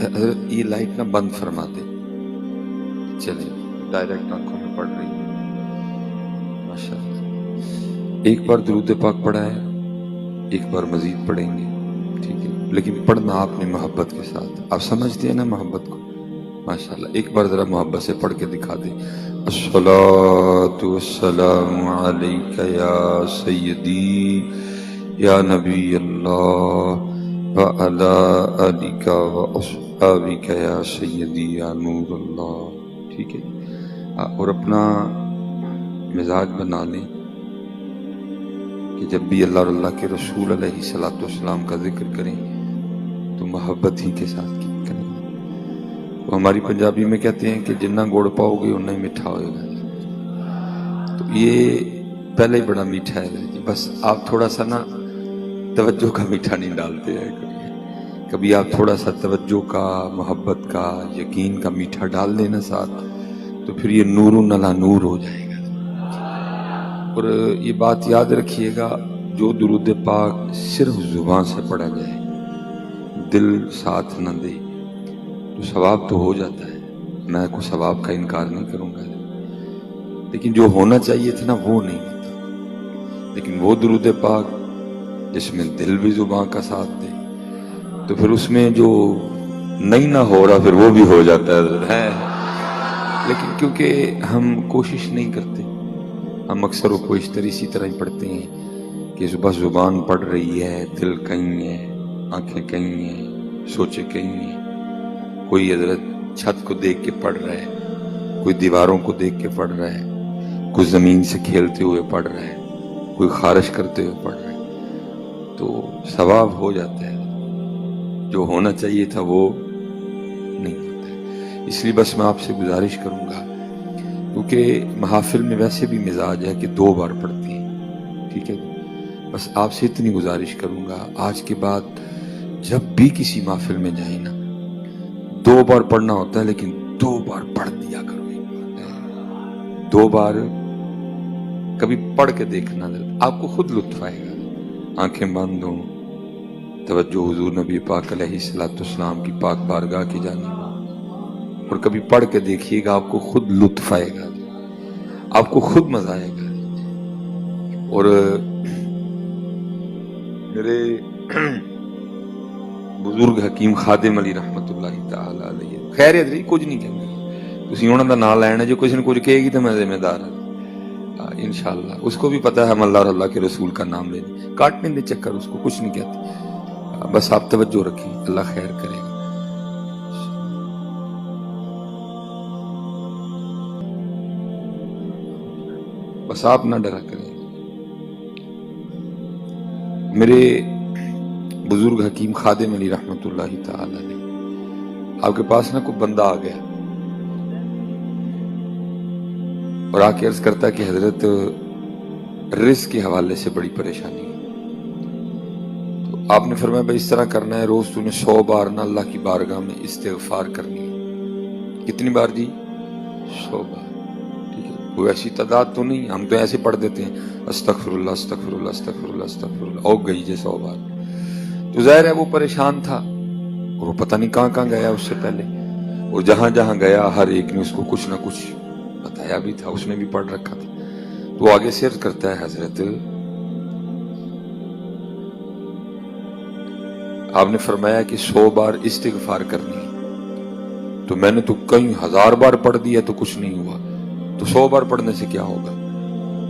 حضرت یہ لائٹ نہ بند فرما دے، چلے ڈائریکٹ آنکھوں میں پڑ رہی ہے ماشاءاللہ۔ ایک بار درود پاک پڑھا ہے، ایک بار مزید پڑھیں گے، ٹھیک ہے، لیکن پڑھنا آپ نے محبت کے ساتھ۔ آپ سمجھتے ہیں نا محبت کو؟ ماشاءاللہ ایک بار ذرا محبت سے پڑھ کے دکھا دیں۔ الصلاۃ والسلام علیک یا سیدی یا نبی اللہ وعلی آلک واصحابک یا سیدی یا نور اللہ، ٹھیک ہے۔ اور اپنا مزاج بنا لیں کہ جب بھی اللہ اور اللہ کے رسول علیہ الصلوۃ والسلام کا ذکر کریں تو محبت ہی کے ساتھ کی کریں۔ وہ ہماری پنجابی میں کہتے ہیں کہ جنہ گوڑ پاؤ گے اتنا ہی میٹھا ہوئے گا، تو یہ پہلے ہی بڑا میٹھا ہے، بس آپ تھوڑا سا نا توجہ کا میٹھا نہیں ڈالتے ہیں، کبھی آپ تھوڑا سا توجہ کا، محبت کا، یقین کا میٹھا ڈال دینا ساتھ، تو پھر یہ نور علی نور ہو جائے گا۔ اور یہ بات یاد رکھیے گا، جو درود پاک صرف زبان سے پڑھا جائے، دل ساتھ نہ دے تو ثواب تو ہو جاتا ہے، میں کوئی ثواب کا انکار نہیں کروں گا، لیکن جو ہونا چاہیے تھا نا وہ نہیں ہوتا۔ لیکن وہ درود پاک جس میں دل بھی زبان کا ساتھ دے تو پھر اس میں جو نہیں نہ ہو رہا پھر وہ بھی ہو جاتا ہے۔ لیکن کیونکہ ہم کوشش نہیں کرتے، ہم اکثر و بیشتر اسی طرح ہی پڑھتے ہیں کہ بس زبان پڑھ رہی ہے، دل کہیں ہے، آنکھیں کہیں ہیں، سوچے کہیں ہیں۔ کوئی حضرت چھت کو دیکھ کے پڑھ رہا ہے، کوئی دیواروں کو دیکھ کے پڑھ رہا ہے، کوئی زمین سے کھیلتے ہوئے پڑھ رہا ہے، کوئی خارش کرتے ہوئے پڑھ رہا ہے، تو ثواب ہو جاتا ہے، جو ہونا چاہیے تھا وہ نہیں ہوتا ہے۔ اس لیے بس میں آپ سے گزارش کروں گا، کیونکہ محافل میں ویسے بھی مزاج ہے کہ 2 بار پڑھتے ہیں، ٹھیک ہے، بس آپ سے اتنی گزارش کروں گا، آج کے بعد جب بھی کسی محفل میں جائیں نا 2 بار پڑھنا ہوتا ہے، لیکن 2 بار پڑھ دیا کرو، 2 بار کبھی پڑھ کے دیکھنا، آپ کو خود لطف آئے گا، آنکھیں بند ہوں، توجہ حضور نبی پاک علیہ الصلوۃ والسلام کی پاک بارگاہ کی جانب، اور کبھی پڑھ کے دیکھیے گا، آپ کو خود لطف آئے گا، آپ کو خود مزہ آئے گا۔ اور میرے بزرگ حکیم خادم علی رحمت اللہ تعالی علیہ، خیر ہے کچھ نہیں کہنا، تسی انہاں دا نام لینا، جو کسی نے کچھ کہے گی تو میں ذمہ دار ہوں انشاءاللہ۔ اس کو بھی پتہ ہے ہم اللہ اور اللہ کے رسول کا نام لینے، کاٹنے دے چکر، اس کو کچھ نہیں کہتے، بس آپ توجہ رکھیں، اللہ خیر کرے گا۔ بس آپ نہ ڈرا کریں۔ میرے بزرگ حکیم خادم علی رحمت اللہ تعالی علیہ، آپ کے پاس نا کوئی بندہ آ گیا اور آ کے عرض کرتا کہ حضرت رزق کے حوالے سے بڑی پریشانی ہے، تو آپ نے فرمایا بھائی اس طرح کرنا ہے، روز تو نے 100 بار نا اللہ کی بارگاہ میں استغفار کرنی ہے۔ کتنی بار جی؟ 100 بار، ٹھیک ہے، کوئی ایسی تعداد تو نہیں، ہم تو ایسے پڑھ دیتے ہیں استغفر اللہ استغفر اللہ استغفر اللہ استغفر اللہ، او گئی جی 100 بار۔ تو ظاہر ہے وہ پریشان تھا، اور وہ پتہ نہیں کہاں کہاں گیا اس سے پہلے، اور جہاں جہاں گیا ہر ایک نے اس کو کچھ نہ کچھ بتایا بھی تھا، اس نے بھی پڑھ رکھا تھا۔ تو آگے سے عرض کرتا ہے حضرت آپ نے فرمایا کہ 100 بار استغفار کرنی ہے، تو میں نے تو کئی 1000 بار پڑھ دیا تو کچھ نہیں ہوا، تو 100 بار پڑھنے سے کیا ہوگا؟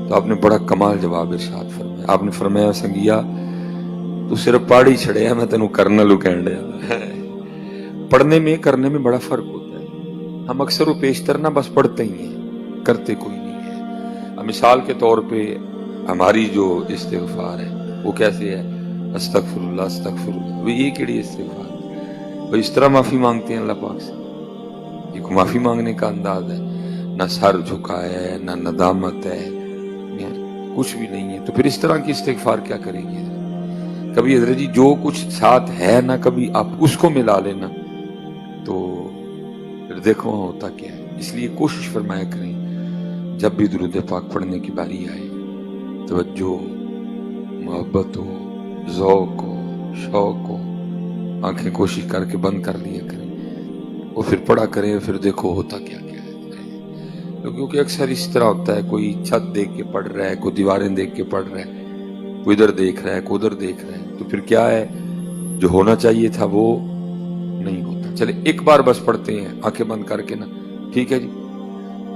تو آپ نے بڑا کمال جواب ارشاد فرمایا، آپ نے فرمایا سنگیا تو صرف پاڑی چھڑے ہے، میں تینوں کرنا لو کہن ڈیا۔ پڑھنے میں کرنے میں بڑا فرق ہوتا ہے، ہم اکثر و بیشتر نہ بس پڑھتے ہی ہیں، کرتے کوئی نہیں ہے۔ مثال کے طور پہ ہماری جو استغفار ہے وہ کیسے ہے؟ استغفر اللہ استغفر اللہ، وہ یہ کیڑی استغفار ہے؟ وہ اس طرح معافی مانگتے ہیں اللہ پاک سے، یہ کو معافی مانگنے کا انداز ہے، نہ سر جھکایا ہے، نہ ندامت ہے، کچھ بھی نہیں ہے، تو پھر اس طرح کی استغفار کیا کریں گے؟ کبھی حضرت جی جو کچھ ساتھ ہے نا، کبھی آپ اس کو ملا لینا تو پھر دیکھو ہوتا کیا ہے۔ اس لیے کوشش فرمایا کریں جب بھی درود پاک پڑھنے کی باری آئے، توجہ ہو، محبت ہو، ذوق ہو، شوق ہو، آنکھیں کوشش کر کے بند کر لیا کریں، وہ پھر پڑھا کریں، پھر دیکھو ہوتا کیا کیا ہے. کیونکہ اکثر اس طرح ہوتا ہے، کوئی چھت دیکھ کے پڑھ رہا ہے، کوئی دیواریں دیکھ کے پڑھ رہا ہے، کوئی ادھر دیکھ رہا ہے، کوئی ادھر دیکھ رہا ہے، تو پھر کیا ہے جو ہونا چاہیے تھا وہ نہیں ہوتا. چلے ایک بار بس پڑھتے ہیں آنکھیں بند کر کے نا، ٹھیک ہے جی.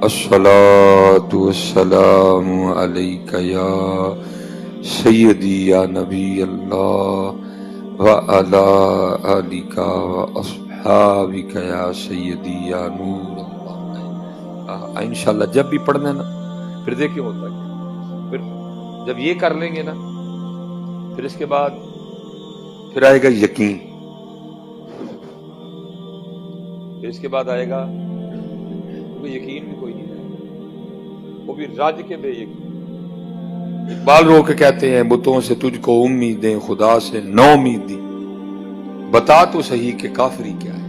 الصلاۃ والسلام علیک یا سیدی یا نبی اللہ وعلی آلک واصحابک یا سیدی یا نور اللہ. انشاءاللہ جب بھی پڑھنا ہے نا پھر دیکھیں ہوتا کیا. پھر جب یہ کر لیں گے نا پھر اس کے بعد پھر آئے گا یقین. پھر اس کے بعد آئے گا یقین بھی کوئی نہیں ہے، وہ بھی راج کے بے یقین. اقبال رو کے کہتے ہیں بتوں سے تجھ کو امیدیں، خدا سے نو امیدی، بتا تو صحیح کہ کافری کیا ہے.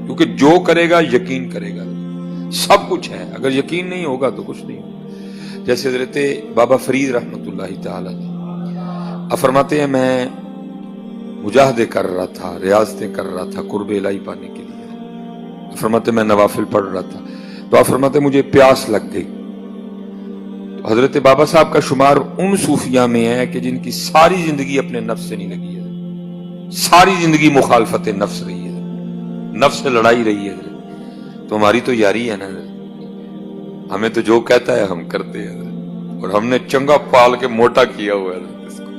کیونکہ جو کرے گا یقین کرے گا، سب کچھ ہے. اگر یقین نہیں ہوگا تو کچھ نہیں ہوگا. جیسے حضرت بابا فرید رحمۃ اللہ تعالی فرماتے ہیں میں مجاہدے کر رہا تھا، ریاضتیں کر رہا تھا قرب الہی پانے کے لیے. فرماتے میں نوافل پڑھ رہا تھا تو آپ فرماتے مجھے پیاس لگ گئی. تو حضرت بابا صاحب کا شمار ان صوفیاء میں ہے کہ جن کی ساری زندگی اپنے نفس سے نہیں لگی ہے، ساری زندگی مخالفت نفس رہی ہے، نفس سے لڑائی رہی ہے. تو ہماری تو یاری ہے نا، ہمیں تو جو کہتا ہے ہم کرتے ہیں، اور ہم نے چنگا پال کے موٹا کیا ہوا ہے اس کو.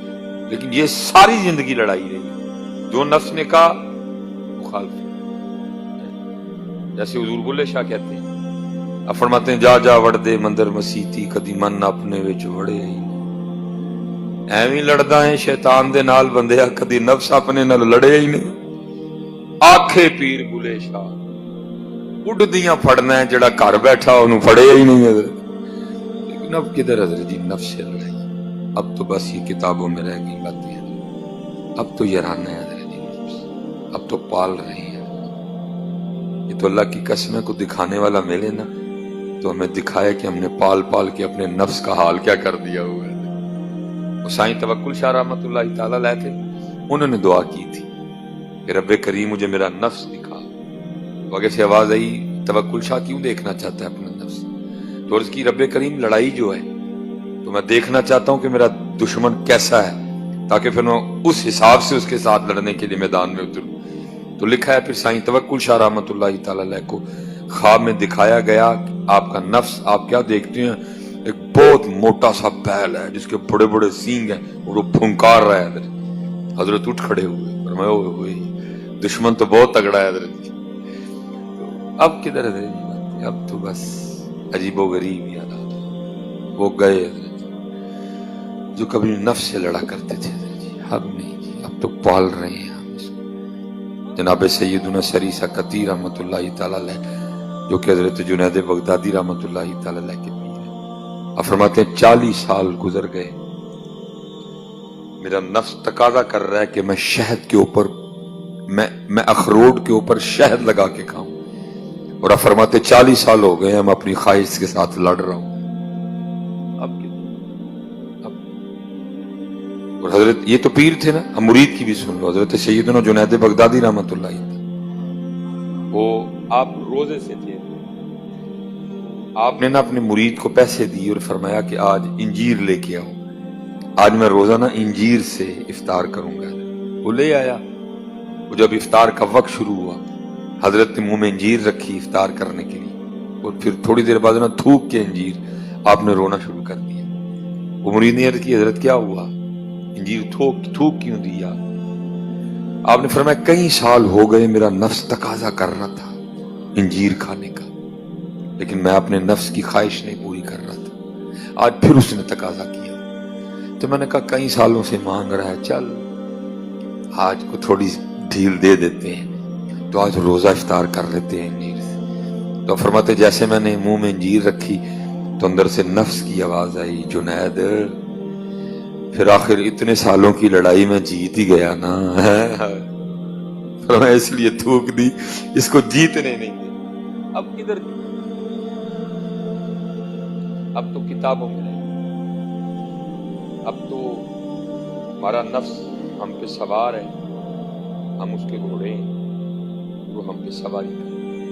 لیکن یہ ساری زندگی لڑائی رہی ہے، جو نفس نے کہا مخالفت. جیسے حضور بلے شاہ کہتے ہیں، اب فرماتے ہیں جا جا وڑ دے مندر مسیتی کدی من اپنے وچ وڑے ہی نہیں. ایویں لڑدا ہے شیطان دے نال بندیا، کدی نفس اپنے نال لڑے ہی نہیں. آکھے پیر بلے شاہ اڈدیاں پھڑنا ہے، جڑا گھر بیٹھا انہوں پھڑے ہی نہیں ہے. لیکن اب کدھر حضرت جی نفس سے لڑائی، اب تو بس یہ کتابوں میں رہ گئی باتیں ہیں. اب تو یرانا ہے حضرت جی نفس، اب تو پال رہے ہیں. یہ تو اللہ کی قسم کو دکھانے والا ملے نا تو ہمیں دکھائے کہ ہم نے پال پال کے اپنے نفس کا حال کیا کر دیا ہوا ہے. وہ سائیں توکل شاہ رحمۃ اللہ تعالیٰ علیہ تھے، انہوں نے دعا کی تھی کہ رب کریم مجھے میرا نفس دکھا. تو آگے سے آواز آئی توکل شاہ کیوں دیکھنا چاہتا ہے اپنا نفس؟ تو عرض کی رب کریم لڑائی جو ہے تو میں دیکھنا چاہتا ہوں کہ میرا دشمن کیسا ہے، تاکہ پھر میں اس حساب سے اس کے ساتھ لڑنے کے لیے میدان میں اتروں. تو لکھا ہے پھر سائیں توکل شاہ رحمۃ اللہ تعالیٰ علیہ کو خواب میں دکھایا گیا کہ آپ کا نفس، آپ کیا دیکھتے ہیں؟ ایک بہت موٹا سا بیل ہے جس کے بڑے بڑے سینگ ہیں اور وہ پھنکار رہا ہے. حضرت اٹھ کھڑے ہوئے، فرمایا ہوئے دشمن تو بہت تگڑا ہے حضرت. اب کدھر ہے یہ بات؟ اب تو بس عجیب و غریب یاد آتا. وہ گئے حضرت جو کبھی نفس سے لڑا کرتے تھے حضرت جی، اب نہیں جی، اب تو پال رہے ہیں ہم اس کو. جناب سیدنا سریسہ قطی رحمۃ اللہ تعالی علیہ جو کہ حضرت جنید بغدادی رحمۃ اللہ تعالی علیہ کے پیر ہیں، اب فرماتے ہیں 40 سال گزر گئے، میرا نفس تقاضا کر رہا ہے کہ میں شہد کے اوپر، میں اخروٹ کے اوپر شہد لگا کے کھاؤں. اور اب فرماتے 40 سال ہو گئے ہم اپنی خواہش کے ساتھ لڑ رہا ہوں. اب اور حضرت یہ تو پیر تھے نا، اب مرید کی بھی سن لو. حضرت سیدنا جنید بغدادی رحمۃ اللہ تعالی، وہ آپ روزے سے تھے، آپ نے نا اپنے مرید کو پیسے دیے اور فرمایا کہ آج انجیر لے کے آؤ، آج میں روزانہ انجیر سے افطار کروں گا. وہ لے آیا. وہ جب افطار کا وقت شروع ہوا حضرت نے منہ میں انجیر رکھی افطار کرنے کے لیے، اور پھر تھوڑی دیر بعد نا تھوک کے انجیر آپ نے رونا شروع کر دیا. وہ مرید نے عرض کی حضرت کیا ہوا، انجیر تھوک کیوں دیا؟ آپ نے فرمایا کئی سال ہو گئے میرا نفس تقاضا کر رہا تھا انجیر کھانے کا، لیکن میں اپنے نفس کی خواہش نہیں پوری کر رہا تھا، آج پھر اس نے تقاضا کیا. تو میں نے کہا کئی سالوں سے مانگ رہا ہے، چل آج کو تھوڑی ڈھیل دے دیتے ہیں، تو آج روزہ افطار کر لیتے ہیں انجیر سے. تو فرماتے جیسے میں نے منہ میں انجیر رکھی تو اندر سے نفس کی آواز آئی، جنید پھر آخر اتنے سالوں کی لڑائی میں جیت ہی گیا نا. فرمایا اس لیے تھوک دی، اس کو جیتنے نہیں دے. اب کدھر، اب تو کتابوں میں نہیں، اب تو ہمارا نفس ہم پہ سوار ہے، ہم اس کے گھوڑے ہیں، وہ ہم پہ سواری کریں.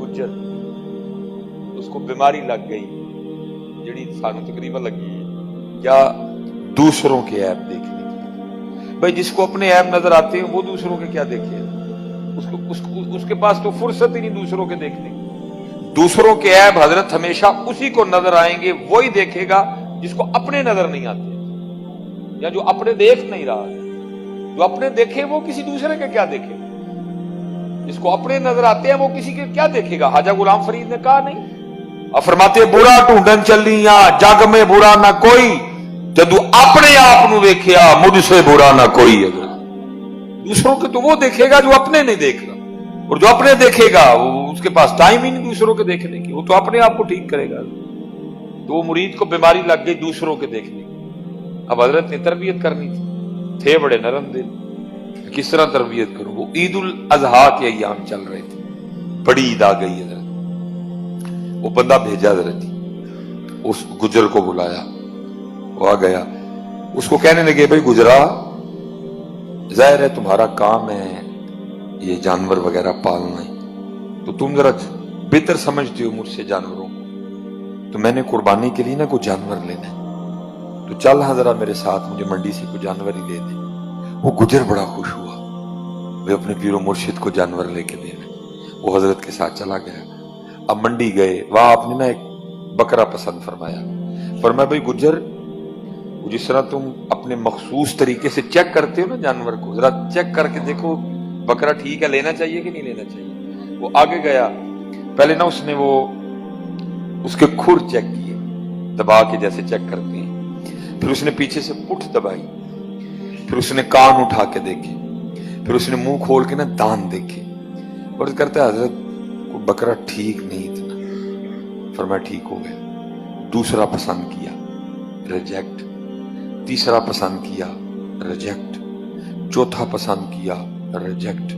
گجر، اس کو بیماری لگ گئی جڑی سانو تقریباً لگی ہے کیا، دوسروں کے عیب دیکھنے کی۔ بھائی جس کو اپنے عیب نظر آتے ہیں وہ دوسروں کے کیا دیکھے، اس کے پاس تو فرصت ہی نہیں دوسروں کے دیکھنے کی۔ دوسروں کے عیب حضرت ہمیشہ اسی کو نظر آئیں گے، وہی دیکھے گا جس کو اپنے نظر نہیں آتے، یا جو اپنے دیکھ نہیں رہا۔ جو اپنے دیکھے وہ کسی دوسرے کے کیا دیکھے، جس کو اپنے نظر آتے ہیں وہ کسی کے کیا دیکھے گا۔ خواجہ غلام فرید نے کہا نہیں، اب فرماتے برا ڈھونڈن چلیاں جگ میں برا نہ کوئی، جدو اپنے آپ نو ویکھیا مجھ سے برا نہ کوئی۔ اگر دوسروں کے تو وہ دیکھے گا جو اپنے نہیں دیکھ رہا، اور جو اپنے دیکھے گا وہ اس کے پاس ٹائم ہی نہیں دوسروں کے دیکھنے کی، وہ تو اپنے آپ کو ٹھیک کرے گا۔ تو وہ مرید کو بیماری لگ گئی دوسروں کے دیکھنے کی۔ اب حضرت نے تربیت کرنی تھے بڑے نرم دل، کس طرح تربیت کروں؟ وہ عید الاضحیٰ کے ایام چل رہے تھے، بڑی عید آ گئی حضرت، وہ بندہ بھیجا حضرت، اس گجر کو بلایا، وہ آ گیا، اس کو کہنے لگے بھائی گجرا، ظاہر ہے تمہارا کام ہے یہ جانور وغیرہ پالنا ہے، تو تم ذرا بہتر سمجھتے ہو مجھ سے جانوروں کو، تو میں نے قربانی کے لیے نا کوئی جانور لینا ہے، تو چل ہاں ذرا میرے ساتھ، مجھے منڈی سے کوئی جانور ہی لے دے۔ وہ گجر بڑا خوش ہوا، وہ اپنے پیر و مرشد کو جانور لے کے دینا، وہ حضرت کے ساتھ چلا گیا۔ اب منڈی گئے، وہاں آپ نے نا ایک بکرا پسند فرمایا، فرمایا بھائی گجر، جس طرح تم اپنے مخصوص طریقے سے چیک کرتے ہو نا جانور کو، ذرا چیک کر کے دیکھو بکرا ٹھیک ہے، لینا چاہیے کہ نہیں لینا چاہیے۔ وہ آگے گیا، پہلے نا اس نے وہ اس کے کھر چیک کیے، دبا کے جیسے چیک کرتے ہیں، پھر اس نے پیچھے سے پٹھ دبائی، پھر اس نے کان اٹھا کے دیکھے، پھر اس نے منہ کھول کے نا دان دیکھے، اور کرتا ہے حضرت کوئی بکرا ٹھیک نہیں اتنا، فرمایا ٹھیک ہو گیا۔ دوسرا پسند کیا، ریجیکٹ، تیسرا پسند کیا، ریجیکٹ، چوتھا پسند کیا، ریجیکٹ۔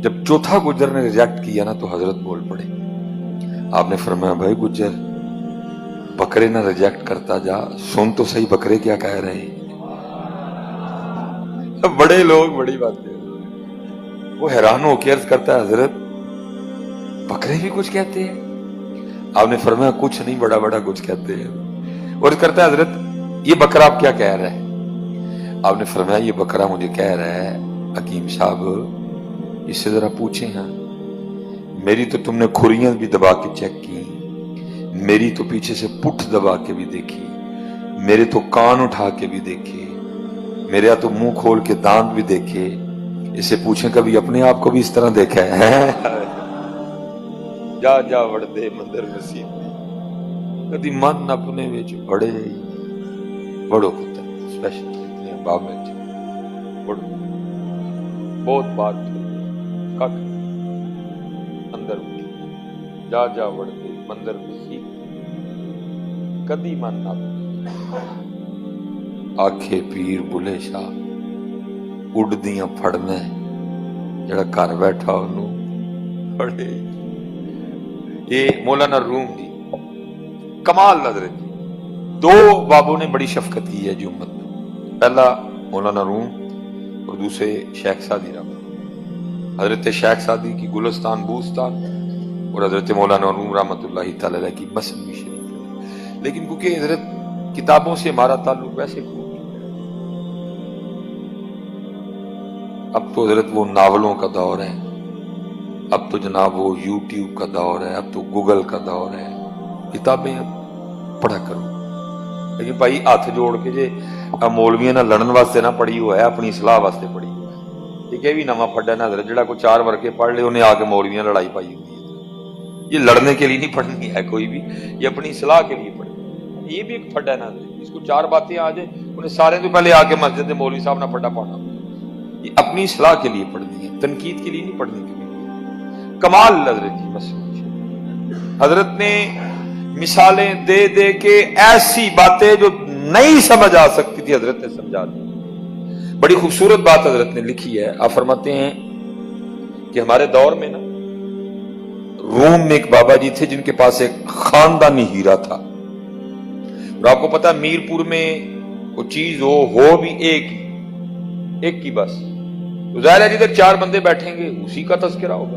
جب چوتھا گجر نے ریجیکٹ کیا نا تو حضرت بول پڑے، آپ نے فرمایا بھائی گجر، بکرے نہ ریجیکٹ کرتا جا، سن تو صحیح بکرے کیا کہہ رہے ہیں۔ بڑے لوگ بڑی باتیں، وہ حیران ہو کے عرض کرتا ہے حضرت بکرے بھی کچھ کہتے ہیں؟ آپ نے فرمایا کچھ نہیں، بڑا بڑا کچھ کہتے ہیں۔ اور کرتا ہے حضرت یہ بکرا آپ کیا کہہ رہا ہے؟ آپ نے فرمایا یہ بکرا مجھے کہہ رہا ہے حکیم صاحب اس سے ذرا پوچھیں، ہاں میری تو تم نے کھریاں بھی دبا کے چیک کی، میری تو پیچھے سے پٹھ دبا کے بھی دیکھی، میرے تو کان اٹھا کے بھی دیکھے، میرے تو منہ کھول کے دانت بھی دیکھے، اسے پوچھیں کبھی اپنے آپ کو بھی اس طرح دیکھا ہے؟ جا جا وڑ دے مندر مسیح کدی من اپنے وچ بڑے بڑو پتر اسپیشل اتنے باب میں بڑو بہت بات کک اندر جا جا وڑ دے مندر مسیح کدی من اپنے آکھے پیر بلے شاہ اڈ دیاں پھڑنا جڑا گھر بیٹھا انہوں پڑے۔ یہ مولانا روم جی کمال حضرت جی، دو بابوں نے بڑی شفقت کی ہے جی امت میں، پہلا مولانا روم اور دوسرے شیخ سعدی رحمۃ، حضرت شیخ سعدی کی گلستان بوستان اور حضرت مولانا روم رحمۃ اللہ تعالی علیہ کی مسلم شریف۔ لیکن کیونکہ حضرت کتابوں سے ہمارا تعلق ویسے اب تو حضرت وہ ناولوں کا دور ہے، اب تو جناب وہ یوٹیوب کا دور ہے، اب تو گوگل کا دور ہے، کتابیں پڑھا کرو۔ لیکن بھائی ہاتھ جوڑ کے جے مولویاں نہ لڑن واسطے نہ پڑھی ہوا ہے، اپنی اصلاح واسطے پڑھی ہوا ہے۔ یہ بھی نواں پھڈا نہ حضرت جڑا کوئی 4 ورقے پڑھ لے انہیں آ کے مولویاں لڑائی پائی ہوئی ہے۔ یہ لڑنے کے لیے نہیں پڑھنی ہے کوئی بھی، یہ اپنی اصلاح کے لیے پڑھنی۔ یہ بھی ایک پھڈا ہے نا، اس کو 4 باتیں آ جائیں انہیں سارے تو پہلے آ کے مسجد مولوی صاحب نہ پھڈا پانا۔ یہ اپنی اصلاح کے لیے پڑھنی ہے، تنقید کے لیے نہیں پڑھنی کبھی۔ کمال حضرت جی مسلم حضرت نے مثالیں دے دے کے ایسی باتیں جو نہیں سمجھ آ سکتی تھی حضرت نے سمجھا دی۔ بڑی خوبصورت بات حضرت نے لکھی ہے، آپ فرماتے ہیں کہ ہمارے دور میں نا روم میں ایک بابا جی تھے جن کے پاس ایک خاندانی ہیرا تھا، اور آپ کو پتا میرپور میں وہ چیز ہو بھی ایک کی بس، تو ظاہر ہے جدھر 4 بندے بیٹھیں گے اسی کا تذکرہ ہوگا،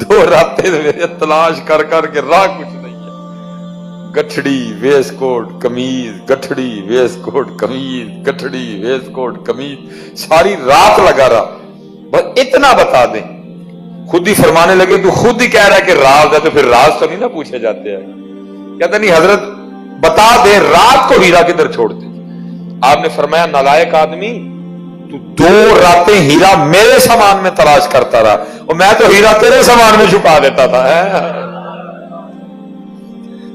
2 راتیں تلاش کر کر کے راہ کچھ نہیں ہے، گٹھڑی ویس کوٹ قمیض، گٹھڑی ویس کوٹ قمیض، گٹھڑی ویس کوٹ قمیض، ساری رات لگا رہا۔ بس اتنا بتا دیں، خود ہی فرمانے لگے تو خود ہی کہہ رہا ہے کہ راز ہے، تو پھر راز تو نہیں نہ پوچھے جاتے ہیں۔ کہتا نہیں حضرت بتا دے رات کو ہیرا کدھر چھوڑتے۔ آپ نے فرمایا نالائق آدمی، تو 2 راتیں ہیرا میرے سامان میں تلاش کرتا رہا اور میں تو ہیرا تیرے سامان میں چھپا دیتا تھا۔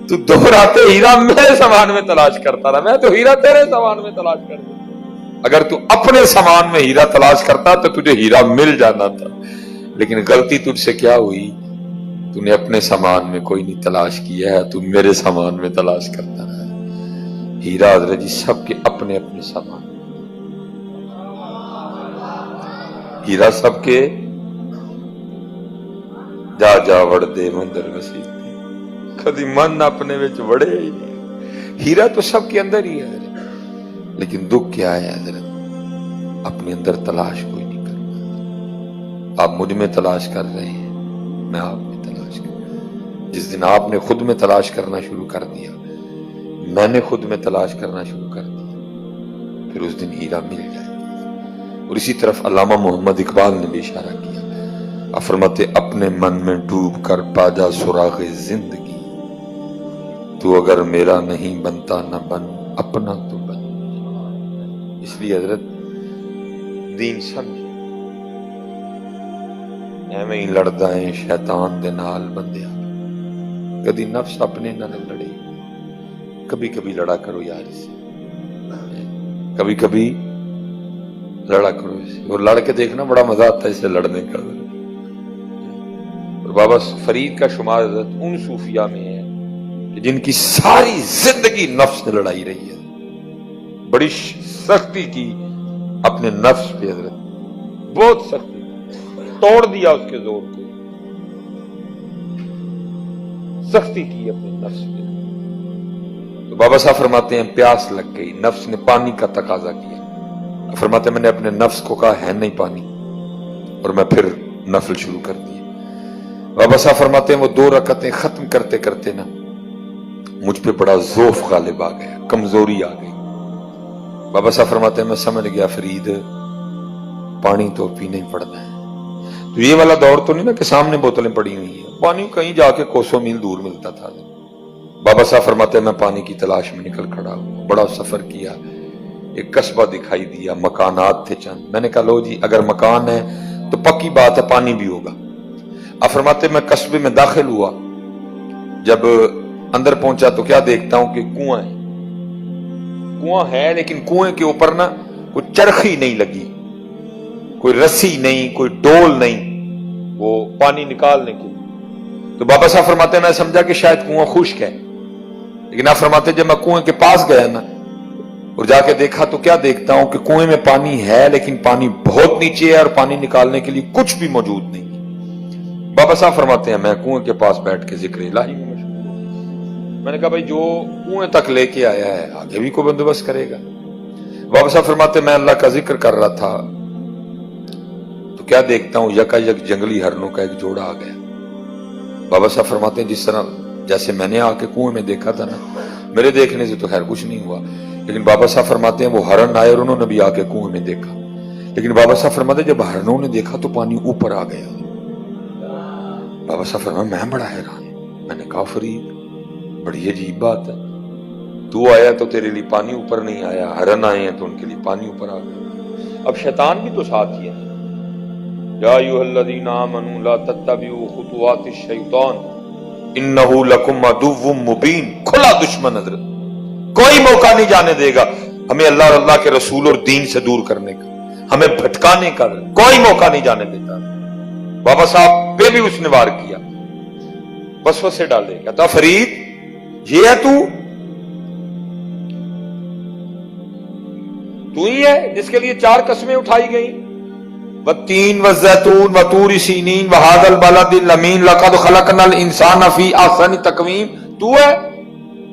تو 2 راتیں ہیرا میرے سامان میں تلاش کرتا رہا، میں تو ہیرا تیرے سامان میں تلاش کر دیتا۔ اگر تو اپنے سامان میں ہیرا تلاش کرتا تو تجھے ہیرا مل جانا تھا، لیکن غلطی تجھ سے کیا ہوئی، تو نے اپنے سامان میں کوئی نہیں تلاش کیا ہے، تو میرے سامان میں تلاش کرتا رہا۔ ہیرا حضرت جی سب کے اپنے اپنے سامان، ہیرا سب کے جا جا وڑ دے مندر وسیع کدی من اپنے وچ وڑے ہی نہیں۔ ہیرا تو سب کے اندر ہی ہے حضرت، لیکن دکھ کیا ہے حضرت، اپنے اندر تلاش کوئی نہیں کرتا۔ آپ مجھ میں تلاش کر رہے ہیں، میں آپ میں تلاش کر رہا ہوں۔ جس دن آپ نے خود میں تلاش کرنا شروع کر دیا، میں نے خود میں تلاش کرنا شروع کر دیا، پھر اس دن ہیرا مل جائے گا۔ اور اسی طرف علامہ محمد اقبال نے بھی اشارہ کیا، فرماتے اپنے من میں ڈوب کر پا جا سراغ زندگی، تو اگر میرا نہیں بنتا نہ بن اپنا تو بن۔ اس لیے حضرت دین سمجھ ایویں ہی لڑدا ہے شیطان دے نال بندیا، کدی نفس اپنے نہ لڑے، کبھی کبھی لڑا کرو یار اس سے، کبھی کبھی لڑا کرو اس سے، اور لڑ کے دیکھنا بڑا مزہ آتا ہے اسے لڑنے کا۔ اور بابا فرید کا شمار حضرت ان صوفیاء میں ہے کہ جن کی ساری زندگی نفس نے لڑائی رہی ہے، بڑی سختی کی اپنے نفس پہ حضرت، بہت سختی، توڑ دیا اس کے زور کو، سختی کی اپنے نفس پہ۔ تو بابا صاحب فرماتے ہیں پیاس لگ گئی، نفس نے پانی کا تقاضا کیا، فرماتے ہیں میں نے اپنے نفس کو کہا ہے نہیں پانی، اور میں پھر نفل شروع کر دی۔ بابا صاحب فرماتے ہیں وہ 2 رکعتیں ختم کرتے کرتے نا مجھ پہ بڑا ذوف غالب آ گیا، کمزوری آ گئی۔ بابا صاحب فرماتے ہیں میں سمجھ گیا فرید پانی تو پینا ہی پڑنا ہے۔ تو یہ والا دور تو نہیں نا کہ سامنے بوتلیں پڑی ہوئی ہیں، پانی کہیں جا کے کوسوں میل دور ملتا تھا۔ بابا صاحب فرماتے ہیں میں پانی کی تلاش میں نکل کھڑا ہوں، بڑا سفر کیا، ایک قصبہ دکھائی دیا، مکانات تھے چند، میں نے کہا لو جی اگر مکان ہے تو پکی بات ہے پانی بھی ہوگا۔ اب فرماتے میں قصبے میں داخل ہوا، جب اندر پہنچا تو کیا دیکھتا ہوں کہ کنواں ہے، کنواں ہے لیکن کنویں کے اوپر نا کوئی چرخی نہیں لگی، کوئی رسی نہیں، کوئی ڈول نہیں وہ پانی نکالنے کے لیے۔ تو بابا صاحب فرماتے ہیں میں سمجھا کہ شاید کنواں خشک ہے، لیکن آپ فرماتے جب میں کنویں کے پاس گیا نا اور جا کے دیکھا تو کیا دیکھتا ہوں کہ کنویں میں پانی ہے لیکن پانی بہت نیچے ہے اور پانی نکالنے کے لیے کچھ بھی موجود نہیں ہے۔ بابا صاحب فرماتے ہیں میں کنویں کے پاس بیٹھ کے ذکر الہی میں مشغول، میں نے کہا بھائی جو کنویں تک لے کے آیا ہے آگے بھی کوئی بندوبست کرے گا۔ بابا صاحب فرماتے میں اللہ کا ذکر کر رہا تھا تو کیا دیکھتا ہوں یکا یک جنگلی ہرنوں کا ایک جوڑا آ گیا۔ بابا صاحب فرماتے ہیں جس طرح جیسے میں نے آ کے کنویں میں دیکھا تھا نا، میرے دیکھنے سے تو خیر کچھ نہیں ہوا، لیکن بابا صاحب فرماتے ہیں وہ ہرن آئے اور انہوں نے بھی آ کے کنویں میں دیکھا، لیکن بابا صاحب فرماتے ہیں جب ہرنوں نے دیکھا تو پانی اوپر آ گیا۔ بابا صاحب فرماتے میں بڑا حیران، میں نے کہا فرید بڑی عجیب بات ہے، تو آیا تو تیرے لیے پانی اوپر نہیں آیا، ہرن آئے ہیں تو ان کے لیے پانی اوپر آ گیا۔ اب شیطان بھی تو ساتھ ہی ہے، یا ایھا الذین آمنوا لا تتبعوا خطوات الشیطان انہ لکم عدو مبین، کھلا دشمن حضرت، کوئی موقع نہیں جانے دے گا ہمیں اللہ اور اللہ کے رسول اور دین سے دور کرنے کا، ہمیں بھٹکانے کا کوئی موقع نہیں جانے دیتا۔ بابا صاحب پہ بھی اس نے وار کیا، وسوسے ڈالے، کہتا فرید یہ ہے تو ہی ہے جس کے لیے 4 قسمیں اٹھائی گئی، والتین والزیتون وطور سینین وہذا البلد الامین لقد خلقنا الانسان فی احسن تقویم، تو ہے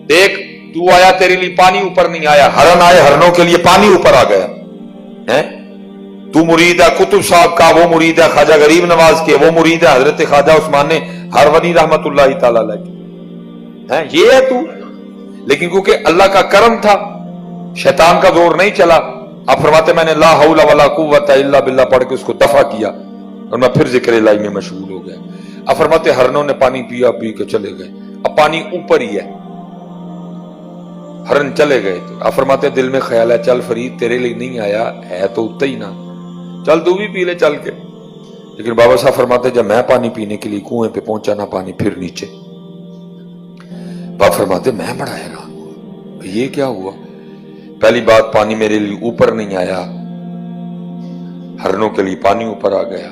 دیکھ تو آیا تیرے لیے پانی اوپر نہیں آیا، ہرن آئے ہرنوں کے لیے پانی اوپر آ گیا ہے، تو مرید ہے کتب صاحب کا، وہ مرید ہے خواجہ غریب نواز کے، وہ مرید ہے حضرت خواجہ عثمان ہرونی رحمت اللہ تعالی علیہ کے، یہ ہے تو۔ لیکن کیونکہ اللہ کا کرم تھا، شیطان کا زور نہیں چلا، آپ فرماتے میں نے لا حول ولا قوت الا باللہ پڑھ کے اس کو دفع کیا اور میں پھر ذکر الہی میں مشغول ہو گیا۔ آپ فرماتے ہرنوں نے پانی پیا، پی کے چلے گئے، اب پانی اوپر ہی ہے، ہرن چلے گئے، تو آپ فرماتے دل میں خیال ہے چل فرید تیرے لیے نہیں آیا ہے تو اتنا ہی نہ، چل تو بھی پی لے چل کے۔ لیکن بابا صاحب فرماتے جب میں پانی پینے کے لیے کنویں پہ پہنچا نہ پانی پھر نیچے، باپ فرماتے میں بڑا حیران ہوا، یہ کیا ہوا؟ پہلی بات پانی میرے لیے اوپر نہیں آیا، ہرنوں کے لیے پانی اوپر آ گیا،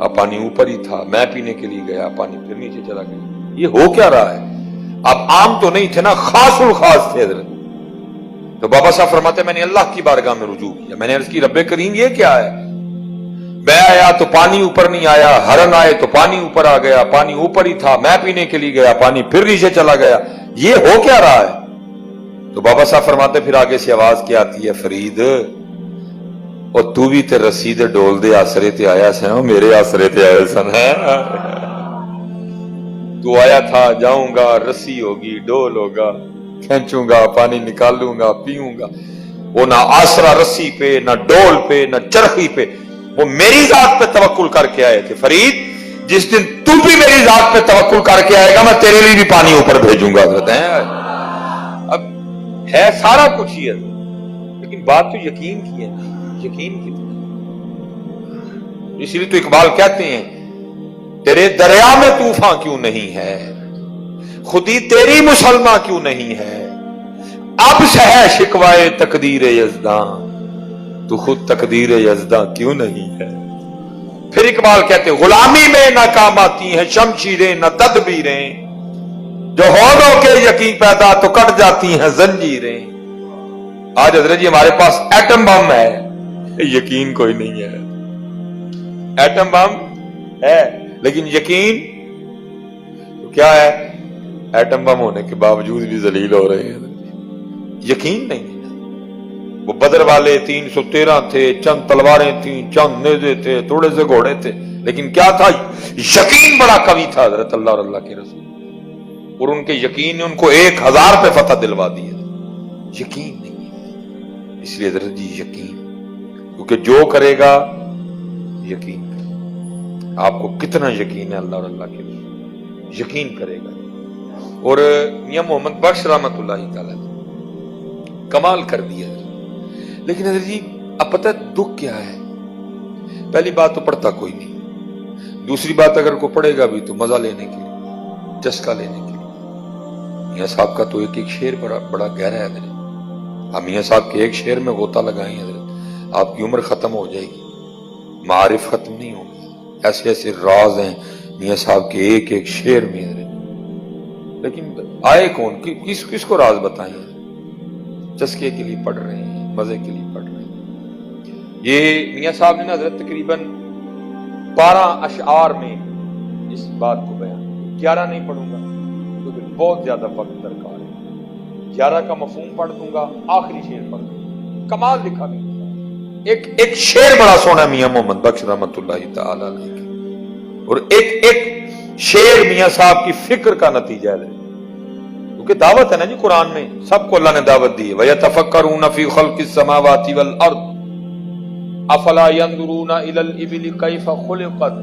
اب پانی اوپر ہی تھا، میں پینے کے لیے گیا پانی پھر نیچے چلا گیا، یہ ہو کیا رہا ہے؟ اب عام تو نہیں تھے نا، خاص الخاص تھے حضرت۔ تو بابا صاحب فرماتے میں نے اللہ کی بارگاہ میں رجوع کیا، میں نے عرض کی رب کریم یہ کیا ہے؟ میں آیا تو پانی اوپر نہیں آیا، ہرن آئے تو پانی اوپر آ گیا، پانی اوپر ہی تھا، میں پینے کے لیے گیا پانی پھر نیچے چلا گیا، یہ ہو کیا رہا ہے؟ تو بابا صاحب فرماتے پھر آگے سے آواز کیا آتی ہے، فرید اور تو بھی تے رسید ڈول دے آسرے تے آیا سن، میرے آسرے تے آیا سن، تو آیا تھا جاؤں گا، رسی ہوگی، ڈول ہوگا، کھینچوں گا، پانی نکالوں گا، پیوں گا، وہ نہ آسرا رسی پہ، نہ ڈول پہ، نہ چرخی پہ، وہ میری ذات پہ توکل کر کے آئے تھے۔ فرید جس دن تو بھی میری ذات پہ توکل کر کے آئے گا میں تیرے لیے بھی پانی اوپر بھیجوں گا۔ حضرت اب ہے سارا کچھ ہی ہے، لیکن بات تو یقین کی ہے، یقین کی۔ اس لیے تو اقبال کہتے ہیں تیرے دریا میں طوفان کیوں نہیں ہے، خودی تیری مسلمہ کیوں نہیں ہے، اب سہ شکوائے تقدیر یزداں، تو خود تقدیر یزداں کیوں نہیں ہے۔ پھر اقبال کہتے ہیں غلامی میں نہ کام آتی ہیں شمشیریں نہ تدبیریں، جو ہونوں کے یقین پیدا تو کٹ جاتی ہیں زنجیریں۔ آج حضرت جی ہمارے پاس ایٹم بم ہے، یقین کوئی نہیں ہے، ایٹم بم ہے لیکن یقین تو کیا ہے؟ ایٹم بم ہونے کے باوجود بھی ذلیل ہو رہے ہیں، یقین نہیں ہے۔ وہ بدر والے 313 تھے، چند تلواریں تھیں، چند نیزے تھے، تھوڑے سے گھوڑے تھے، لیکن کیا تھا؟ یقین بڑا قوی تھا حضرت اللہ اور اللہ کے رسول، اور ان کے یقین نے ان کو 1000 پہ فتح دلوا دی ہے۔ یقین نہیں ہے، اس لیے حضرت جی یقین، کیونکہ جو کرے گا یقین کرے، آپ کو کتنا یقین ہے اللہ اور اللہ کے رسول، یقین کرے گا۔ اور میاں محمد بخش رحمت اللہ تعالی کمال کر دیا۔ لیکن حضرت جی اب پتہ دکھ کیا ہے؟ پہلی بات تو پڑھتا کوئی نہیں، دوسری بات اگر کوئی پڑھے گا بھی تو مزہ لینے کے لیے، چسکا لینے کے لیے۔ میاں صاحب کا تو ایک شعر بڑا گہرا ہے حضرت، آپ میاں صاحب کے ایک شعر میں غوطہ لگائیں حضرت، آپ کی عمر ختم ہو جائے گی، معارف ختم نہیں ہوگی، ایسے ایسے راز ہیں میاں صاحب کے ایک ایک شعر میں حضرت۔ لیکن آئے کون، کس کو راز بتائیں؟ چسکے کے لیے پڑھ رہے ہیں، مزے کے لیے پڑھ رہے ہیں۔ یہ میاں صاحب نے حضرت تقریباً 12 اشعار میں اس بات کو بیان، 11 نہیں پڑھوں گا کیونکہ بہت زیادہ وقت درکار ہے، 11 کا مفہوم پڑھ دوں گا، آخری شعر پڑھ دوں گا۔ کمال دکھا بھی ایک شعر بڑا سونا میاں محمد بخش رحمت اللہ تعالی علیہ کے، اور ایک شعر میاں صاحب کی فکر کا نتیجہ ہے، کیونکہ دعوت ہے نا جی قرآن میں، سب کو اللہ نے دعوت دی ہے۔ وَيَتَفَكَّرُونَ فِي خَلْقِ السَّمَاوَاتِ وَالْأَرْضِ أَفَلَا يَنْظُرُونَ إِلَى الْإِبِلِ كَيْفَ خُلِقَتْ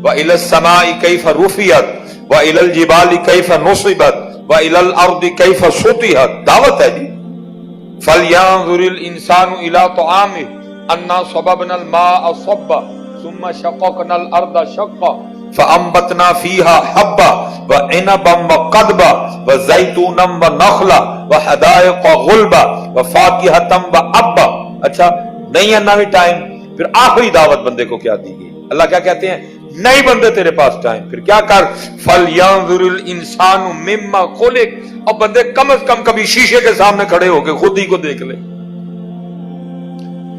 وَإِلَى السَّمَاءِ كَيْفَ رُفِعَتْ وَإِلَى الْجِبَالِ كَيْفَ نُصِبَتْ وَإِلَى الْأَرْضِ كَيْفَ سُطِحَتْ، دعوت ہے جی۔ فَلْيَنْظُرِ الْإِنسَانُ إِلَى طَعَامِهِ أَنَّا صَبَبْنَا الْمَاءَ صَبًّا ثُمَّ شَقَقْنَا الْأَرْضَ شَقًّا فَأَنبَتْنَا فِيهَا حَبًّا وَعِنَبًا وَقَضْبًا وَزَيْتُونًا وَنَخْلًا وَحَدَائِقَ غُلْبًا وَفَاكِهَةً وَأَبًّا۔ اچھا نہیں ہے نہ بھی ٹائم، پھر آخری دعوت بندے کو کیا دی گئی؟ اللہ کیا کہتے ہیں؟ نہیں بندے تیرے پاس ٹائم، پھر کیا کر؟ فَلْيَنظُرِ الْإِنسَانُ مِمَّا خُلِقَ، اور بندے کم از کم کبھی شیشے کے سامنے کھڑے ہو کے خود ہی کو دیکھ لے۔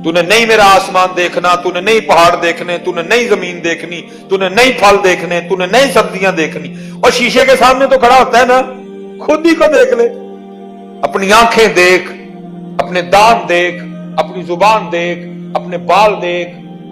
تو نے نہیں میرا آسمان دیکھنا، تو نے نہیں پہاڑ دیکھنے، تو نے نہیں زمین دیکھنی، تو نے نہیں پھل دیکھنے، تو نے نہیں سبزیاں دیکھنی، اور شیشے کے سامنے تو کھڑا ہوتا ہے نا، خود ہی کو دیکھ لے۔ اپنی آنکھیں دیکھ، اپنے دانت دیکھ، اپنی زبان دیکھ، اپنے بال دیکھ،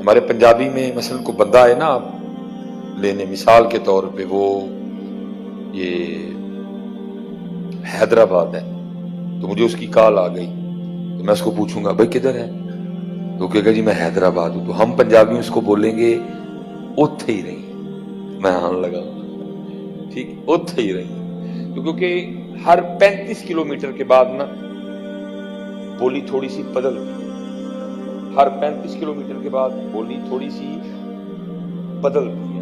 ہمارے پنجابی میں مثلا کو بندہ ہے نا آپ لینے، مثال کے طور پہ وہ یہ حیدرآباد ہے تو مجھے اس کی کال آ گئی تو میں اس کو پوچھوں گا بھائی کدھر ہے، تو کہے گا جی میں حیدرآباد ہوں، تو ہم پنجابی اس کو بولیں گے اوتھے ہی رہی، میں آن لگا ٹھیک اوتھے ہی رہی، کیونکہ ہر 35 کلومیٹر کے بعد نا بولی تھوڑی سی بدلتی ہے، ہر 35 کلومیٹر کے بعد بولی تھوڑی سی بدلتی ہے۔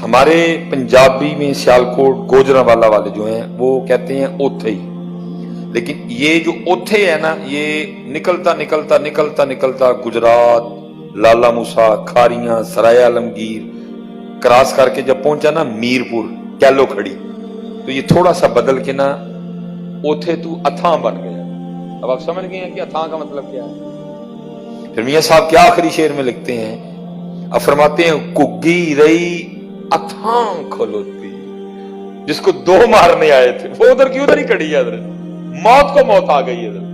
ہمارے پنجابی میں سیالکوٹ گوجرانوالا والے جو ہیں وہ کہتے ہیں اوتھے ہی، لیکن یہ جو اوتھے ہے نا یہ نکلتا نکلتا نکلتا نکلتا گجرات، لالا موسا، کھاریاں، سرائے عالمگیر کراس کر کے جب پہنچا نا میرپور کیلو کھڑی، تو یہ تھوڑا سا بدل کے نا اوتھے تو اتھاں بن گیا۔ اب آپ سمجھ گئے ہیں کہ اتھاں کا مطلب کیا ہے؟ پھر میاں صاحب کیا آخری شعر میں لکھتے ہیں، اب فرماتے ہیں کگی رہی اتھاں کھلوتی، جس کو دو مارنے آئے تھے وہ ادھر کی ادھر ہی کھڑی ہے، ادھر موت کو موت آ گئی ہے، ادھر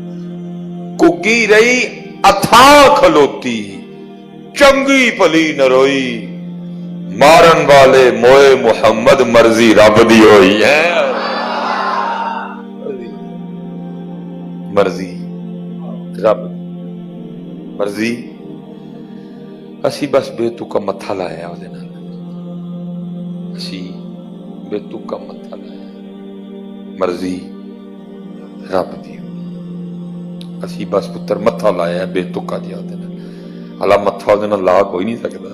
کگی رہی اتھاں کھلوتی چنگی پلی نہ روئی، مارن والے موئے محمد مرضی رب دی ہوئی ہے، مرضی رب مرضی، اسی بس بے تکا متھا لایا وہ دن، اسی بے تکا متھا لایا، مرضی رب دی، اسی بس پتر متھا لایا بے تکا دیا وہ دن، حالا متھا وہ دن لا کوئی نہیں سکتا،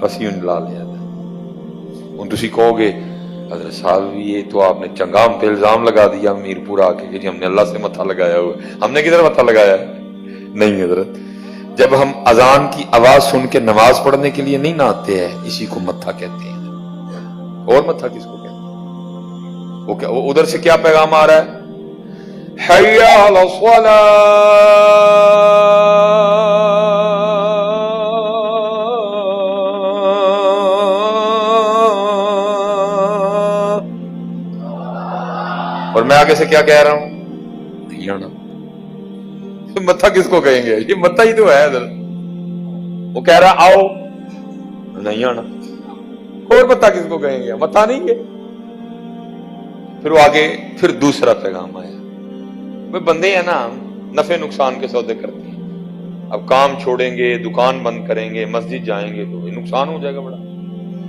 اسی ان لا لیا تھا۔ ان تسی کہو گے حضرت صاحب یہ تو آپ نے چنگا ہم پہ الزام لگا دیا میرپور آ کے کہ ہم نے اللہ سے متھا لگایا ہوا، ہم نے کدھر متھا لگایا ہے؟ نہیں حضرت، جب ہم اذان کی آواز سن کے نماز پڑھنے کے لیے نہیں نہ آتے ہیں اسی کو متھا کہتے ہیں، اور متھا کس کو کہتے ہیں؟ وہ ادھر سے کیا پیغام آ رہا ہے، حی علی الصلاۃ، اور میں آگے سے کیا کہہ رہا ہوں، نہیں آنا، متھا کس کو کہیں گے؟ یہ متھا ہی تو ہے ادھر، وہ کہہ رہا آؤ نہیں آنا، اور متھا کس کو کہیں گے؟ متھا نہیں ہے۔ پھر وہ آگے پھر دوسرا پیغام آیا، وہ بندے ہیں نا نفع نقصان کے سودے کرتے ہیں، اب کام چھوڑیں گے، دکان بند کریں گے، مسجد جائیں گے تو نقصان ہو جائے گا بڑا،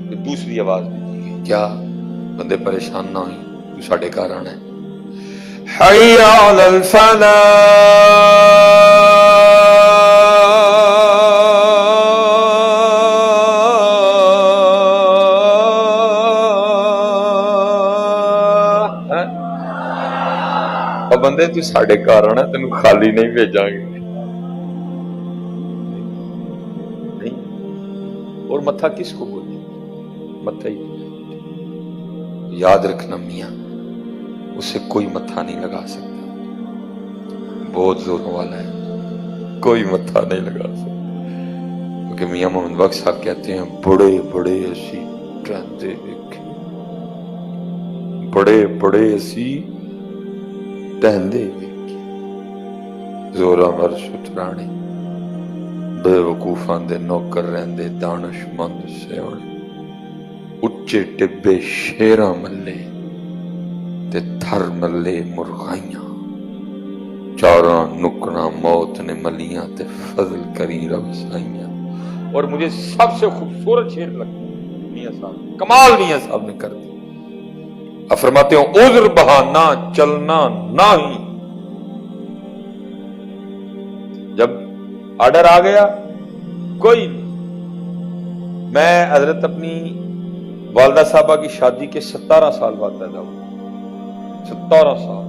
پھر دوسری آواز دیجیے گی کیا بندے پریشان نہ ہوئیں تو ساڑھے گھر آنا ہے، حی علی الفلاح، اور بندے تو ساڑھے گھر آنا تینوں خالی نہیں بھیجاں گے، نہیں، اور متھا کس کو بولے؟ متھا ہی یاد رکھنا میاں، اسے کوئی متھا نہیں لگا سکتا، بہت زوروں والا ہے، کوئی متھا نہیں لگا سکتا، کیونکہ میاں محمد بخش صاحب کہتے ہیں بڑے بڑے اسی ٹہندے ویکھے، بڑے بڑے اسی ٹہندے ویکھے، زورا مر شترانے بے وقوفاں دے نوکر رہندے دانش مند سیانے، اچے ٹبے شیراں ملے تے تھر ملے مرغائیاں، چاراں نکراں موت نے ملیاں تے فضل کری رب سائیاں۔ اور مجھے سب سے خوبصورت شعر لگتا ہے میاں صاحب، کمال میاں صاحب نے کر دی، اب فرماتے ہیں عذر بہانا چلنا نہ ہی، جب آرڈر آ گیا کوئی نہیں، میں حضرت اپنی والدہ صاحبہ کی شادی کے 17 سال بعد پیدا ہوا، 17 سال،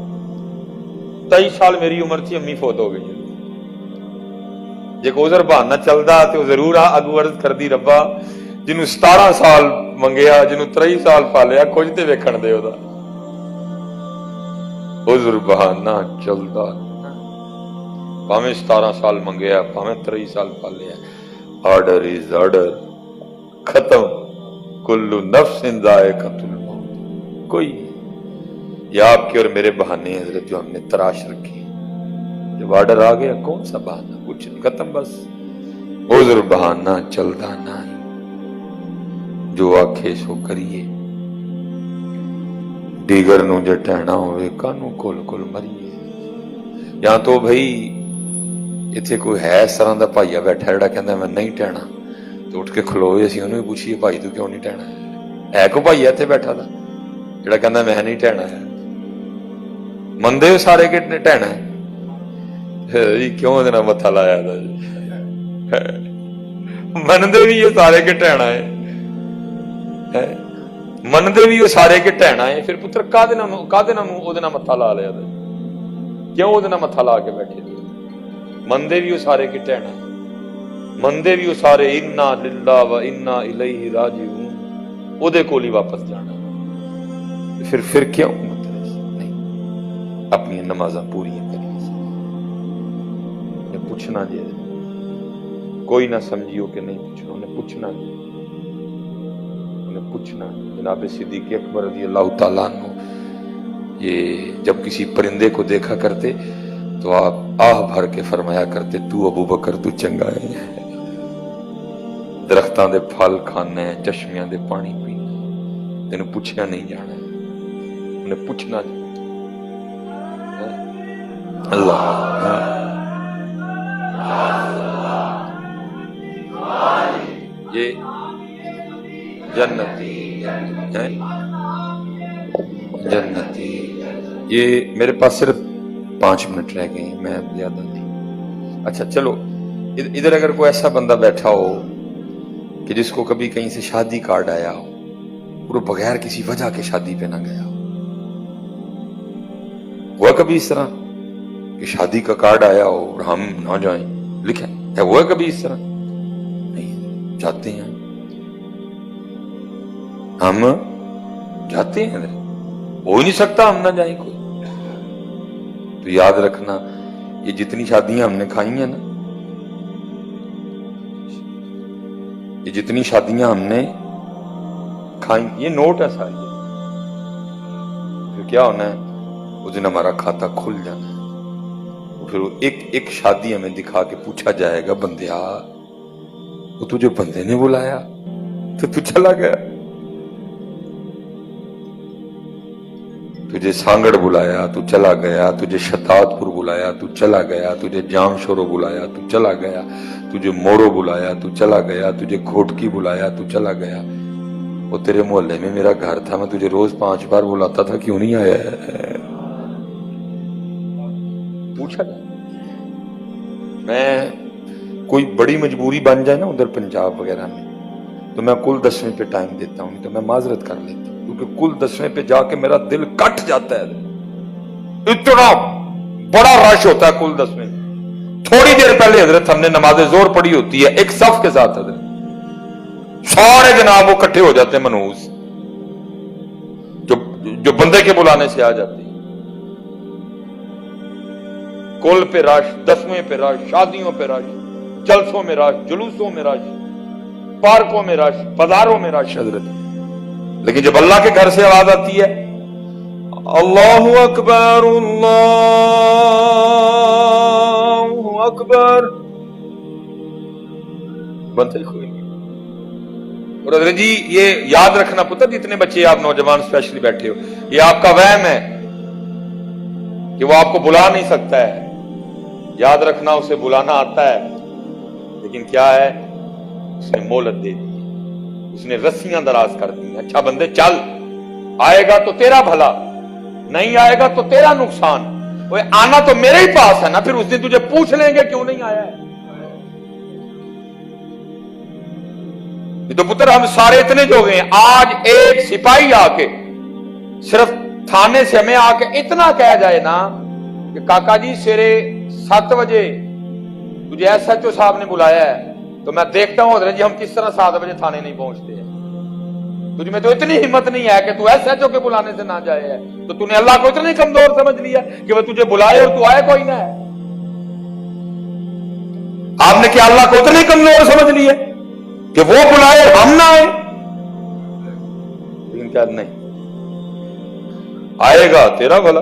23 سال میری عمر تھی امی فوت ہو گئی ہے، جے کو عذر بہانا چلدا تے ضرور اگو عرض کر دی ربا جنوں 17 سال منگیا جنوں 23 سال پالیا کچھ تے ویکھن دے او دا، عذر بہانا چلدا پاویں 17 سال منگیا پاویں 23 سال پالیا، آرڈر از آرڈر، ختم، کل نفس ذائقۃ الموت، کوئی نہیں، یہ آپ کے اور میرے بہانے ہیں حضرت جو ہم نے تراش رکھے، جب آرڈر آ گیا کون سا بہانا، کچھ نہیں، ختم بس، عذر بہانا چلدا نہیں، جو آکھے سو کریے، دیگر نو جے ٹہنا ہوئے کانوں کول کول مریے۔ یا تو بھئی اتنے کوئی ہے اس طرح دا بھائیا بیٹھا جڑا کہندا میں نہیں ٹہنا، تو اٹھ کے کھلوئے اسی انہوں بھی پوچھیے بھائی تو کیوں نہیں ٹہنا ہے کوئی بھائیا اتنے بیٹھا تھا جڑا کہندا میں نہیں ٹہنا ہے؟ مندے ہو سارے کہ ٹہنا ہے، کیوں ادنا متھا لایا تھا جی؟ مندے بھی یہ سارے کہ ٹہنا ہے، مندے بھی وہ سارے کہ ٹہنا ہے، پھر پتر کادے نام متھا لا لیا تھا؟ کیوں ادنا متھا لا کے بیٹھے تھے؟ مندے بھی وہ سارے کی ٹہنا، مندے بھی وہ سارے انا للہ و انا الیہ راجعون، او دے کول ہی واپس جانا۔ پھر کیوں نہیں اپنی نمازاں پوری کریے؟ یہ پوچھنا جی، کوئی نہ سمجھیو کہ نہیں پوچھنا، انہیں پوچھنا جی، انہیں پوچھنا۔ جناب صدیق اکبر رضی اللہ تعالیٰ عنہ یہ جب کسی پرندے کو دیکھا کرتے تو آپ آہ بھر کے فرمایا کرتے تو ابو بکر تو چنگا ہے، درختاں دے پھل کھانا ہے، چشمیاں دے پانی پینا ہے، تینوں پوچھنا نہیں جانا ہے، انہیں پوچھنا جانا۔ اللہ یہ جنتی ہے، جنتی۔ یہ میرے پاس صرف 5 منٹ رہ گئے ہیں، میں زیادہ نہیں۔ اچھا چلو، ادھر اگر کوئی ایسا بندہ بیٹھا ہو کہ جس کو کبھی کہیں سے شادی کارڈ آیا ہو اور وہ بغیر کسی وجہ کے شادی پہ نہ گیا ہو، ہوا کبھی اس طرح کہ شادی کا کارڈ آیا ہو اور ہم نہ جائیں؟ لکھیں ہے، ہوا کبھی اس طرح؟ نہیں، جاتے ہیں، ہم جاتے ہیں، ہو ہی نہیں سکتا ہم نہ جائیں کوئی۔ تو یاد رکھنا یہ جتنی شادیاں ہم نے کھائی ہیں نا، یہ جتنی شادیاں ہم نے کھائی، یہ نوٹ ہے ساری، پھر کیا ہونا ہے، اس دن ہمارا کھاتا کھل جانا ہے، پھر ایک شادی ہمیں دکھا کے پوچھا جائے گا بندیا وہ تجھے بندے نے بلایا تو تو چلا گیا، تجھے سانگڑ بلایا تو چلا گیا، تجھے شداد پور بلایا تو چلا گیا، تجھے جام شورو بلایا تو چلا گیا، تجھے موڑو بلایا تو چلا گیا، تجھے گھوٹکی بلایا تو چلا گیا، وہ تیرے محلے میں میرا گھر تھا، میں تجھے روز 5 بار بلاتا تھا، کیوں نہیں آیا ہے؟ پوچھا جائے۔ میں کوئی بڑی مجبوری بن جائے نا ادھر پنجاب وغیرہ میں تو میں کل 10ویں پہ ٹائم دیتا ہوں، نہیں تو میں معذرت کر لیتا ہوں، کیونکہ کل 10ویں پہ جا کے میرا دل کٹ جاتا ہے، اتنا بڑا رش ہوتا ہے کل 10ویں۔ تھوڑی دیر پہلے حضرت ہم نے نماز ظہر پڑھی ہوتی ہے ایک صف کے ساتھ، حضرت سارے جناب وہ کٹھے ہو جاتے ہیں منحوس، جو بندے کے بلانے سے آ جاتے ہیں، کل پہ رش، 10ویں پہ رش، شادیوں پہ رش، جلسوں میں رش، جلوسوں میں رش، پارکوں میں رش، بازاروں میں رش حضرت۔ لیکن جب اللہ کے گھر سے آواز آتی ہے اللہ اکبر اللہ اکبر، بندے کوئی نہیں۔ اور حضرت جی یہ یاد رکھنا پتر، جتنے بچے آپ نوجوان اسپیشلی بیٹھے ہو، یہ آپ کا وہم ہے کہ وہ آپ کو بلا نہیں سکتا ہے، یاد رکھنا اسے بلانا آتا ہے، لیکن کیا ہے، اس نے مہلت دے دی، اس نے رسیاں دراز کر دی۔ اچھا بندے چل، آئے گا تو تیرا بھلا، نہیں آئے گا تو تیرا نقصان، وہ آنا تو میرے ہی پاس ہے نا، پھر اس دن تجھے پوچھ لیں گے کیوں نہیں آیا ہے۔ یہ تو پتر ہم سارے اتنے جو گئے ہیں، آج ایک سپاہی آ کے صرف تھانے سے ہمیں آ کے اتنا کہہ جائے نا کہ کاکا جی سویرے 7 بجے تجھے ایس ایچ او صاحب نے بلایا ہے، تو میں دیکھتا ہوں حضرت جی ہم کس طرح 7 بجے تھانے نہیں پہنچتے ہیں۔ تجھ میں تو اتنی ہمت نہیں ہے کہ تو ایس ایچ او کے بلانے سے نہ جائے ہے، تو تو نے اللہ کو اتنا کمزور سمجھ لیا کہ وہ تجھے بلائے اور تو آئے کوئی نہ ہے۔ آپ نے کیا اللہ کو اتنے کمزور سمجھ لیا کہ وہ بلائے ہم نہ آئے؟ لیکن کیا نہیں، آئے گا تیرا بھلا،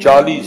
40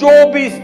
24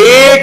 1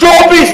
24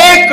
1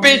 20